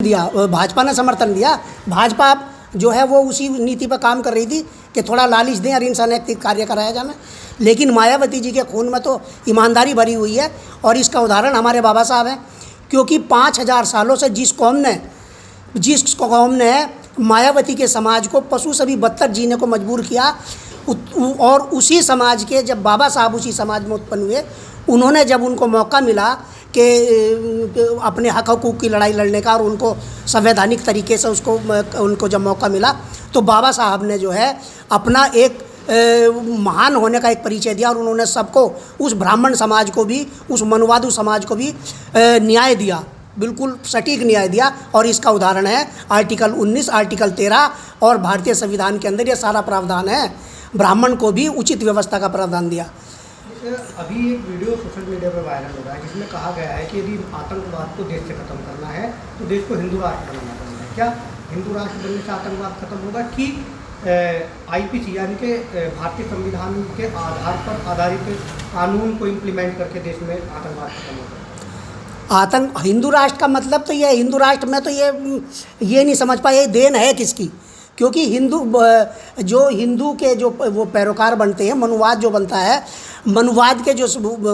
दिया, भाजपा ने समर्थन दिया। भाजपा जो है वो उसी नीति पर काम कर रही थी कि थोड़ा लालच दें और इनसे अनैतिक कार्य कराया जाए। लेकिन मायावती जी के खून में तो ईमानदारी भरी हुई है और इसका उदाहरण हमारे बाबा साहब हैं, क्योंकि 5000 सालों से जिस कौम ने मायावती के समाज को पशु से भी बदतर जीने को मजबूर किया, और उसी समाज के जब बाबा साहब उसी समाज में उत्पन्न हुए, उन्होंने जब उनको मौका मिला कि अपने हक हकूक़ की लड़ाई लड़ने का और उनको संवैधानिक तरीके से उनको जब मौका मिला, तो बाबा साहब ने जो है अपना एक महान होने का एक परिचय दिया और उन्होंने सबको, उस ब्राह्मण समाज को भी, उस मनुवादु समाज को भी न्याय दिया, बिल्कुल सटीक न्याय दिया। और इसका उदाहरण है आर्टिकल 19, आर्टिकल 13 और भारतीय संविधान के अंदर ये सारा प्रावधान है। ब्राह्मण को भी उचित व्यवस्था का प्रावधान दिया। अभी एक वीडियो सोशल मीडिया पर वायरल हो रहा है जिसमें कहा गया है कि यदि आतंकवाद को देश से खत्म करना है तो देश को हिंदू राष्ट्र बनाना पड़ना है। क्या हिंदू राष्ट्र बनने से आतंकवाद खत्म होगा कि आईपीसी यानी कि भारतीय संविधान के आधार पर आधारित कानून को इम्प्लीमेंट करके देश में आतंकवाद खत्म होगा? हिंदू राष्ट्र का मतलब तो ये, हिंदू राष्ट्र में तो ये नहीं समझ पाए ये देन है किसकी, क्योंकि हिंदू के जो वो पैरोकार बनते हैं, मनुवाद जो बनता है, मनुवाद के जो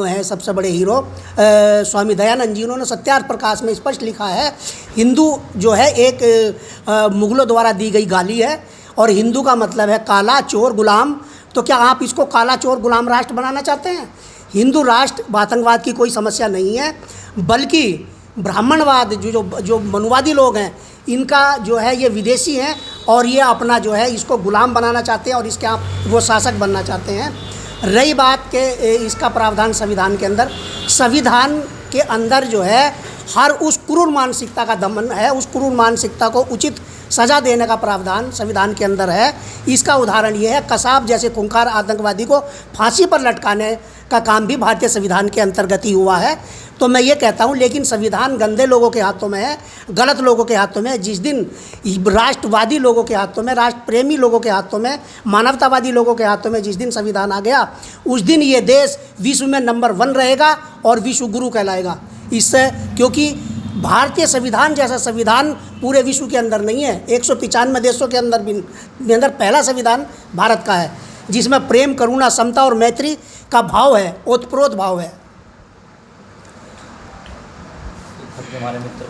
हैं सबसे बड़े हीरो स्वामी दयानंद जी, उन्होंने सत्यार्थ प्रकाश में स्पष्ट लिखा है, हिंदू जो है एक मुगलों द्वारा दी गई गाली है और हिंदू का मतलब है काला चोर गुलाम। तो क्या आप इसको काला चोर गुलाम राष्ट्र बनाना चाहते हैं? हिंदू राष्ट्र आतंकवाद की कोई समस्या नहीं है, बल्कि ब्राह्मणवाद जो मनुवादी लोग हैं, इनका जो है ये विदेशी हैं और ये अपना जो है इसको गुलाम बनाना चाहते हैं और इसके आप वो शासक बनना चाहते हैं। रही बात के इसका प्रावधान संविधान के अंदर, संविधान के अंदर जो है हर उस क्रूर मानसिकता का दमन है, उस क्रूर मानसिकता को उचित सज़ा देने का प्रावधान संविधान के अंदर है। इसका उदाहरण ये है, कसाब जैसे खूंखार आतंकवादी को फांसी पर लटकाने का काम भी भारतीय संविधान के अंतर्गत ही हुआ है। तो मैं ये कहता हूँ, लेकिन संविधान गंदे लोगों के हाथों में है, गलत लोगों के हाथों में है। जिस दिन राष्ट्रवादी लोगों के हाथों में, राष्ट्र प्रेमी लोगों के हाथों में, मानवतावादी लोगों के हाथों में जिस दिन संविधान आ गया, उस दिन ये देश विश्व में नंबर 1 रहेगा और विश्व गुरु कहलाएगा। इससे, क्योंकि भारतीय संविधान जैसा संविधान पूरे विश्व के अंदर नहीं है। 195 देशों के अंदर पहला संविधान भारत का है, जिसमें प्रेम, करुणा, समता और मैत्री का भाव है, ओतप्रोत भाव है। हमारे मित्र